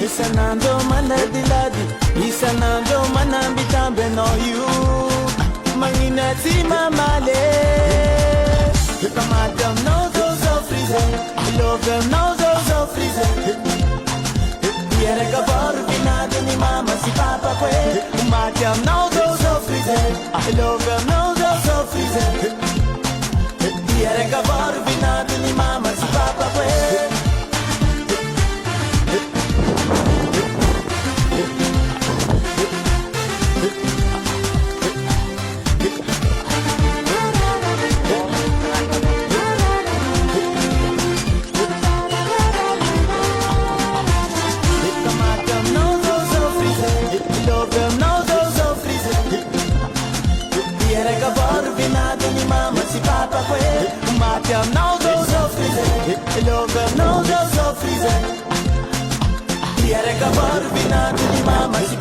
Isanando manadiladi, isanando manambitambe no you. Manginati mamale. If I'm at them, no those of freezing. Love them, no those of freezing. Yere kabar binado ni mama si papa kwe. Umatyam, no those of freezing. Love them, no those of freezing. Yere kabar binado ni mama si papa kwe. Now those are freezing. Love now those are freezing. Yere kabar binado ni mama si